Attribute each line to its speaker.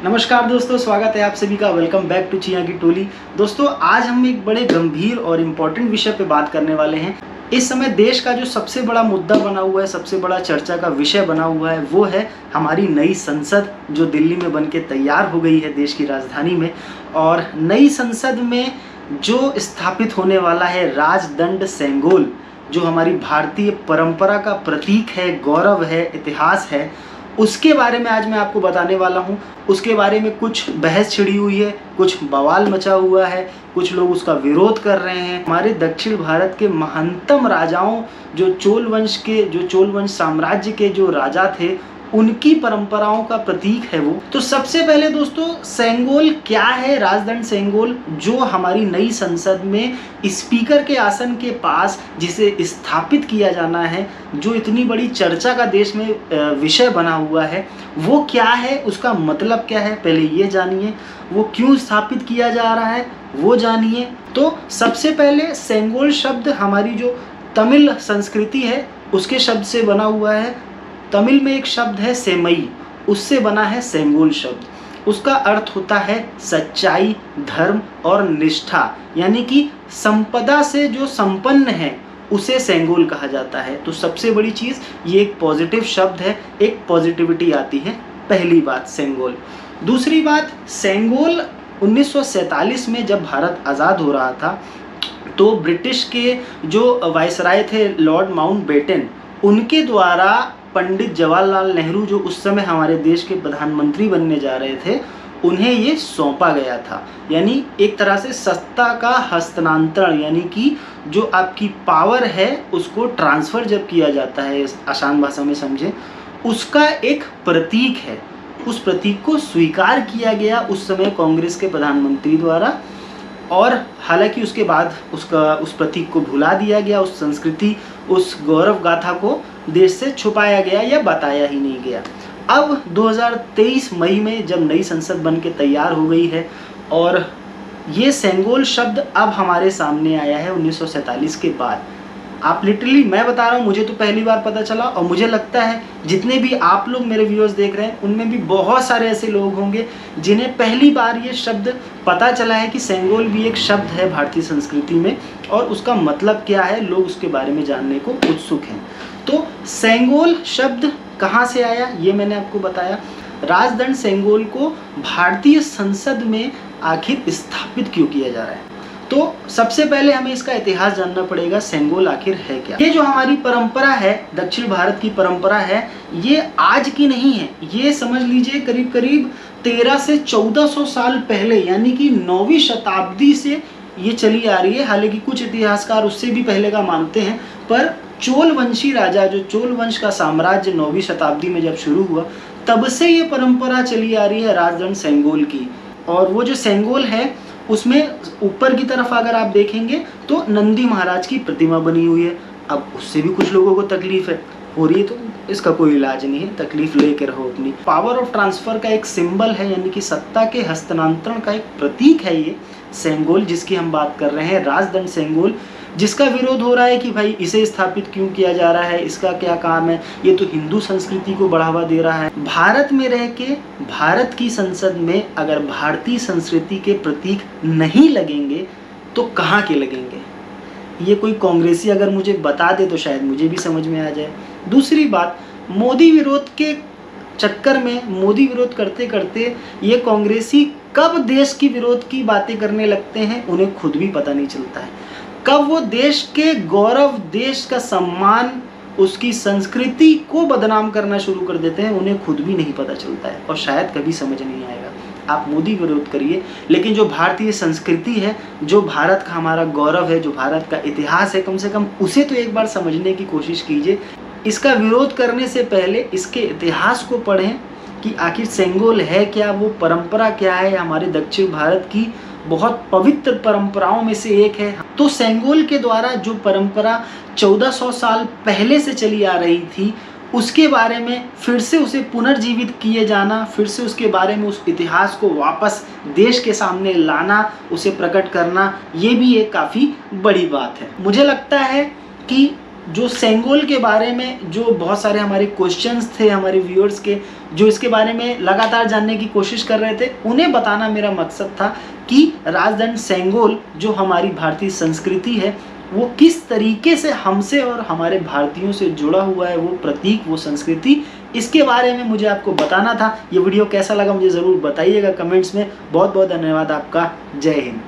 Speaker 1: नमस्कार दोस्तों, स्वागत है आप सभी का। वेलकम बैक टू चिया की टोली। दोस्तों, आज हम एक बड़े गंभीर और इम्पोर्टेंट विषय पे बात करने वाले हैं। इस समय देश का जो सबसे बड़ा मुद्दा बना हुआ है, सबसे बड़ा चर्चा का विषय बना हुआ है, वो है हमारी नई संसद जो दिल्ली में बन के तैयार हो गई है, देश की राजधानी में। और नई संसद में जो स्थापित होने वाला है राजदंड सेंगोल, जो हमारी भारतीय परंपरा का प्रतीक है, गौरव है, इतिहास है, उसके बारे में आज मैं आपको बताने वाला हूँ। उसके बारे में कुछ बहस छिड़ी हुई है, कुछ बवाल मचा हुआ है, कुछ लोग उसका विरोध कर रहे हैं। हमारे दक्षिण भारत के महानतम राजाओं, जो चोल वंश साम्राज्य के जो राजा थे, उनकी परंपराओं का प्रतीक है वो। तो सबसे पहले दोस्तों, सेंगोल क्या है? राजदंड सेंगोल जो हमारी नई संसद में स्पीकर के आसन के पास जिसे स्थापित किया जाना है, जो इतनी बड़ी चर्चा का देश में विषय बना हुआ है, वो क्या है, उसका मतलब क्या है, पहले ये जानिए। वो क्यों स्थापित किया जा रहा है वो जानिए। तो सबसे पहले सेंगोल शब्द हमारी जो तमिल संस्कृति है उसके शब्द से बना हुआ है। तमिल में एक शब्द है सेमई, उससे बना है सेंगोल शब्द। उसका अर्थ होता है सच्चाई, धर्म और निष्ठा, यानी कि संपदा से जो संपन्न है उसे सेंगोल कहा जाता है। तो सबसे बड़ी चीज़ ये एक पॉजिटिव शब्द है, एक पॉजिटिविटी आती है। पहली बात सेंगोल। दूसरी बात, सेंगोल 1947 में जब भारत आज़ाद हो रहा था तो ब्रिटिश के जो वायसराय थे लॉर्ड माउंटबेटन, उनके द्वारा पंडित जवाहरलाल नेहरू, जो उस समय हमारे देश के प्रधानमंत्री बनने जा रहे थे, उन्हें ये सौंपा गया था। यानी एक तरह से सत्ता का हस्तांतरण, यानी कि जो आपकी पावर है उसको ट्रांसफ़र जब किया जाता है, आसान भाषा में समझें, उसका एक प्रतीक है। उस प्रतीक को स्वीकार किया गया उस समय कांग्रेस के प्रधानमंत्री द्वारा, और हालांकि उसके बाद उस प्रतीक को भुला दिया गया, उस संस्कृति, उस गौरव गाथा को देश से छुपाया गया या बताया ही नहीं गया। अब 2023 मई में जब नई संसद बन के तैयार हो गई है और ये सेंगोल शब्द अब हमारे सामने आया है 1947 के बाद। आप लिटरली, मैं बता रहा हूँ, मुझे तो पहली बार पता चला, और मुझे लगता है जितने भी आप लोग मेरे व्यूअर्स देख रहे हैं उनमें भी बहुत सारे ऐसे लोग होंगे जिन्हें पहली बार ये शब्द पता चला है कि सेंगोल भी एक शब्द है भारतीय संस्कृति में, और उसका मतलब क्या है, लोग उसके बारे में जानने को उत्सुक हैं। तो सेंगोल शब्द कहाँ से आया ये मैंने आपको बताया। राजदंड सेंगोल को भारतीय संसद में आखिर स्थापित क्यों किया जा रहा है, तो सबसे पहले हमें इसका इतिहास जानना पड़ेगा। सेंगोल आखिर है क्या? ये जो हमारी परंपरा है, दक्षिण भारत की परंपरा है, ये आज की नहीं है। ये समझ लीजिए करीब करीब 1300 से 1400 साल पहले, यानी कि 9वीं शताब्दी से ये चली आ रही है। हालांकि कुछ इतिहासकार उससे भी पहले का मानते हैं, पर चोल वंशी राजा, जो चोल वंश का साम्राज्य 9वीं शताब्दी में जब शुरू हुआ, तब से ये परंपरा चली आ रही है राजदंड सेंगोल की। और वो जो सेंगोल है उसमें ऊपर की तरफ अगर आप देखेंगे तो नंदी महाराज की प्रतिमा बनी हुई है। अब उससे भी कुछ लोगों को तकलीफ हो रही है, तो इसका कोई इलाज नहीं है, तकलीफ लेके रहो अपनी। पावर ऑफ ट्रांसफर का एक सिंबल है, यानी कि सत्ता के हस्तांतरण का एक प्रतीक है ये सेंगोल, जिसकी हम बात कर रहे हैं, राजदंड सेंगोल, जिसका विरोध हो रहा है कि भाई इसे स्थापित क्यों किया जा रहा है, इसका क्या काम है, ये तो हिंदू संस्कृति को बढ़ावा दे रहा है। भारत में रह के भारत की संसद में अगर भारतीय संस्कृति के प्रतीक नहीं लगेंगे तो कहाँ के लगेंगे? ये कोई कांग्रेसी अगर मुझे बता दे तो शायद मुझे भी समझ में आ जाए। दूसरी बात, मोदी विरोध के चक्कर में, मोदी विरोध करते करते ये कांग्रेसी कब देश की विरोध की बातें करने लगते हैं उन्हें खुद भी पता नहीं चलता है। कब वो देश के गौरव, देश का सम्मान, उसकी संस्कृति को बदनाम करना शुरू कर देते हैं, उन्हें खुद भी नहीं पता चलता है, और शायद कभी समझ नहीं आएगा। आप मोदी विरोध करिए, लेकिन जो भारतीय संस्कृति है, जो भारत का हमारा गौरव है, जो भारत का इतिहास है, कम से कम उसे तो एक बार समझने की कोशिश कीजिए। इसका विरोध करने से पहले इसके इतिहास को पढ़ें कि आखिर सेंगोल है क्या, वो परंपरा क्या है। हमारे दक्षिण भारत की बहुत पवित्र परंपराओं में से एक है। तो सेंगोल के द्वारा जो परंपरा 1400 साल पहले से चली आ रही थी, उसके बारे में फिर से उसे पुनर्जीवित किए जाना, फिर से उसके बारे में उस इतिहास को वापस देश के सामने लाना, उसे प्रकट करना, ये भी एक काफ़ी बड़ी बात है। मुझे लगता है कि जो सेंगोल के बारे में जो बहुत सारे हमारे क्वेश्चंस थे हमारे व्यूअर्स के, जो इसके बारे में लगातार जानने की कोशिश कर रहे थे, उन्हें बताना मेरा मकसद था कि राजदंड सेंगोल जो हमारी भारतीय संस्कृति है वो किस तरीके से हमसे और हमारे भारतीयों से जुड़ा हुआ है, वो प्रतीक, वो संस्कृति, इसके बारे में मुझे आपको बताना था। ये वीडियो कैसा लगा मुझे ज़रूर बताइएगा कमेंट्स में। बहुत बहुत धन्यवाद आपका। जय हिंद।